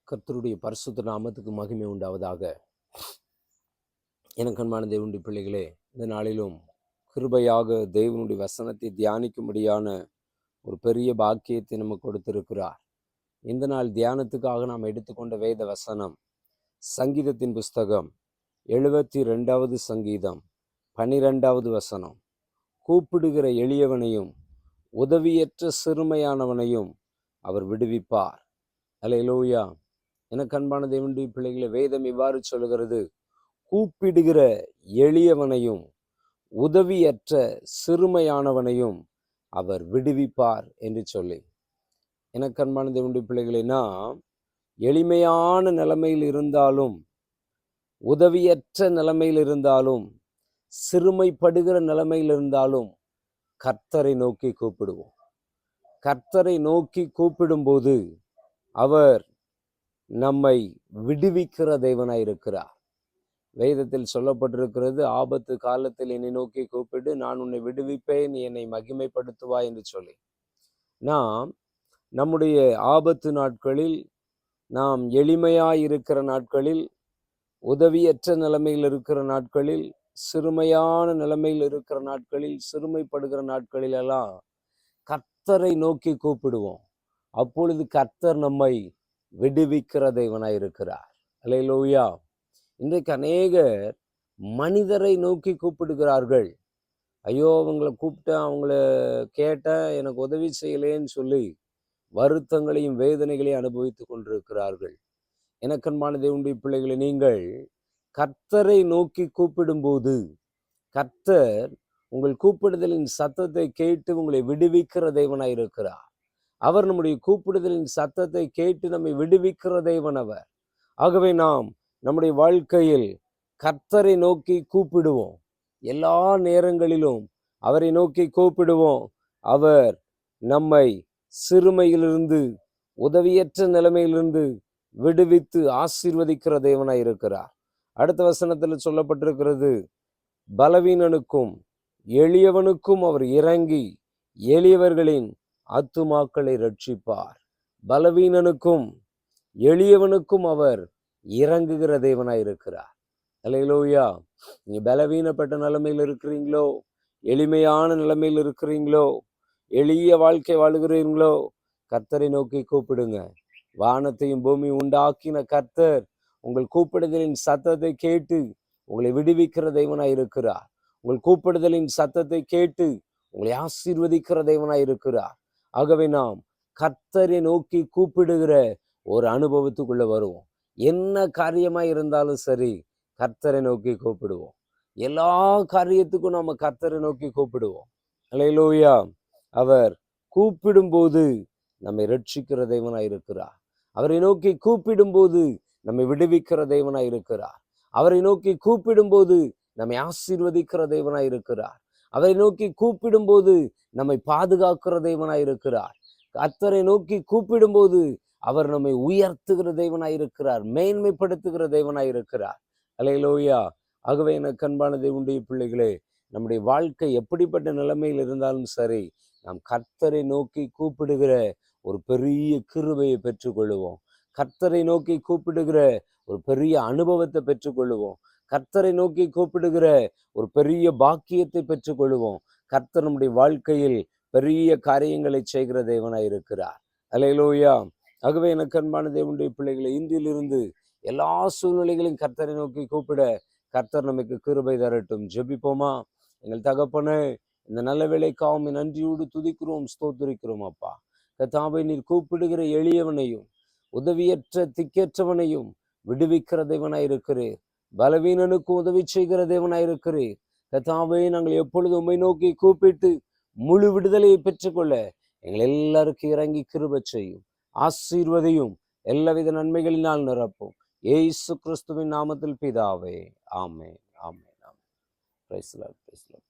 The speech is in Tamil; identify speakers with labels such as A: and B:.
A: கர்த்தருடைய பரிசுத்த நாமத்துக்கு மகிமை உண்டாவதாக. எனக்கு அன்பான தேவனுடைய பிள்ளைகளே, இந்த நாளிலும் கிருபையாக தேவனுடைய வசனத்தை தியானிக்கும்படியான ஒரு பெரிய பாக்கியத்தை நமக்கு கொடுத்திருக்கிறார். இந்த நாள் தியானத்துக்காக நாம் எடுத்துக்கொண்ட வேத வசனம் சங்கீதத்தின் புஸ்தகம் 72வது சங்கீதம் 12வது வசனம். கூப்பிடுகிற எளியவனையும் உதவியற்ற சிறுமையானவனையும் அவர் விடுவிப்பார். அல்லேலூயா. எனக்கு அன்பான தேவனுடைய பிள்ளைகளை, வேதம் இவ்வாறு சொல்கிறது, கூப்பிடுகிற எளியவனையும் உதவியற்ற சிறுமையானவனையும் அவர் விடுவிப்பார் என்று சொல்லி. எனக்கு அன்பான தேவனுடைய பிள்ளைகளை, நாம் எளிமையான நிலைமையில் இருந்தாலும், உதவியற்ற நிலைமையில் இருந்தாலும், சிறுமைப்படுகிற நிலைமையில் இருந்தாலும் கர்த்தரை நோக்கி கூப்பிடுவோம். கர்த்தரை நோக்கி கூப்பிடும்போது அவர் நம்மை விடுவிக்கிற தேவனாய் இருக்கிறார். வேதத்தில் சொல்லப்பட்டிருக்கிறது, ஆபத்து காலத்தில் என்னை நோக்கி கூப்பிடு, நான் உன்னை விடுவிப்பேன், நீ என்னை மகிமைப்படுத்துவாய் என்று சொல்லி. நாம் நம்முடைய ஆபத்து நாட்களில், நாம் எளிமையாய் இருக்கிற நாட்களில், உதவியற்ற நிலைமையில் இருக்கிற நாட்களில், சிறுமையான நிலைமையில் இருக்கிற நாட்களில், சிறுமைப்படுகிற நாட்களில் எல்லாம் கர்த்தரை நோக்கி கூப்பிடுவோம். அப்பொழுது கர்த்தர் நம்மை விடுவிக்கிற தேவனாய் இருக்கிறார். அல்லேலூயா. இன்றைக்கு அநேகர் மனிதரை நோக்கி கூப்பிடுகிறார்கள். ஐயோ, அவங்கள கூப்பிட்டேன், அவங்கள கேட்டேன், எனக்கு உதவி செய்யலேன்னு சொல்லி வருத்தங்களையும் வேதனைகளையும் அனுபவித்து கொண்டிருக்கிறார்கள். எனக்கன்பான தேவனுடைய பிள்ளைகளை, நீங்கள் கர்த்தரை நோக்கி கூப்பிடும்போது கர்த்தர் உங்கள் கூப்பிடுதலின் சத்தத்தை கேட்டு உங்களை விடுவிக்கிற தேவனாய் இருக்கிறார். அவர் நம்முடைய கூப்பிடுதலின் சத்தத்தை கேட்டு நம்மை விடுவிக்கிற தேவன் அவர். ஆகவே நாம் நம்முடைய வாழ்க்கையில் கர்த்தரை நோக்கி கூப்பிடுவோம். எல்லா நேரங்களிலும் அவரை நோக்கி கூப்பிடுவோம். அவர் நம்மை சிறுமையிலிருந்து, உதவியற்ற நிலைமையிலிருந்து விடுவித்து ஆசீர்வதிக்கிற தேவனாய் இருக்கிறார். அடுத்த வசனத்தில் சொல்லப்பட்டிருக்கிறது, பலவீனனுக்கும் எளியவனுக்கும் அவர் இறங்கி எளியவர்களின் ஆத்துமாக்களை ரட்சிப்பார். பலவீனனுக்கும் எளியவனுக்கும் அவர் இறங்குகிற தேவனாய் இருக்கிறார். அல்லேலூயா. நீங்க பலவீனப்பட்ட நிலைமையில் இருக்கிறீங்களோ, எளிமையான நிலைமையில் இருக்கிறீங்களோ, எளிய வாழ்க்கை வாழுகிறீங்களோ, கர்த்தரை நோக்கி கூப்பிடுங்க. வானத்தையும் பூமி உண்டாக்கின கர்த்தர் உங்கள் கூப்பிடுதலின் சத்தத்தை கேட்டு உங்களை விடுவிக்கிற தேவனாய் இருக்கிறார். உங்கள் கூப்பிடுதலின் சத்தத்தை கேட்டு உங்களை ஆசீர்வதிக்கிற தேவனாய் இருக்கிறார். ஆகவே நாம் கர்த்தரை நோக்கி கூப்பிடுகிற ஒரு அனுபவத்துக்குள்ள வருவோம். என்ன காரியமாய் இருந்தாலும் சரி, கர்த்தரை நோக்கி கூப்பிடுவோம். எல்லா காரியத்துக்கும் நாம கர்த்தரை நோக்கி கூப்பிடுவோம். அல்லேலூயா. அவர் கூப்பிடும்போது நம்மை ரட்சிக்கிற தேவனாய் இருக்கிறார். அவரை நோக்கி கூப்பிடும்போது நம்மை விடுவிக்கிற தேவனாய் இருக்கிறார். அவரை நோக்கி கூப்பிடும்போது நம்மை ஆசீர்வதிக்கிற தேவனாய் இருக்கிறார். அவரை நோக்கி கூப்பிடும்போது நம்மை பாதுகாக்கிற தேவனாய் இருக்கிறார். கர்த்தரை நோக்கி கூப்பிடும்போது அவர் நம்மை உயர்த்துகிற தேவனாய் இருக்கிறார், மேன்மைப்படுத்துகிற தேவனாய் இருக்கிறார். அல்லேலூயா. ஆகவே எனக்கு அன்பான தேவனுடைய பிள்ளைகளே, நம்முடைய வாழ்க்கை எப்படிப்பட்ட நிலைமையில் இருந்தாலும் சரி, நாம் கர்த்தரை நோக்கி கூப்பிடுகிற ஒரு பெரிய கிருபையை பெற்றுக்கொள்ளுவோம். கர்த்தரை நோக்கி கூப்பிடுகிற ஒரு பெரிய அனுபவத்தை பெற்றுக்கொள்ளுவோம். கர்த்தரை நோக்கி கூப்பிடுகிற ஒரு பெரிய பாக்கியத்தை பெற்றுக்கொள்ளுவோம். கர்த்தர் நம்முடைய வாழ்க்கையில் பெரிய காரியங்களை செய்கிற தேவனாய் இருக்கிறார். அல்லேலூயா. ஆகவே எனக்கு அன்பான தேவனுடைய பிள்ளைகளை, இன்றிலிருந்து எல்லா சூழ்நிலைகளையும் கர்த்தரை நோக்கி கூப்பிட கர்த்தர் நமக்கு கிருபை தரட்டும். ஜெபிப்போமா? எங்கள் தகப்பனே, இந்த நல்ல வேளைக்காக நன்றியோடு துதிக்கிறோம், ஸ்தோத்திரிக்கிறோம். அப்பா கர்த்தாவே, நீர் கூப்பிடுகிற எளியவனையும் உதவியற்ற திக்கற்றவனையும் விடுவிக்கிற தேவனாய் இருக்கிறீர். பலவீனனுக்கும் உதவி செய்கிற தேவனாய் இருக்கிறீர். கர்த்தாவே, நாங்கள் எப்பொழுது உம்மை நோக்கி கூப்பிட்டு முழு விடுதலையை பெற்றுக்கொள்ள எங்கள் எல்லாருக்கும் இறங்கி கிருபை செய்யும், ஆசீர்வதியும், எல்லாவித நன்மைகளினால் நிரப்பும். இயேசு கிறிஸ்துவின் நாமத்தில் பிதாவே, ஆமென், ஆமென், ஆமென். Praise the Lord, praise the Lord.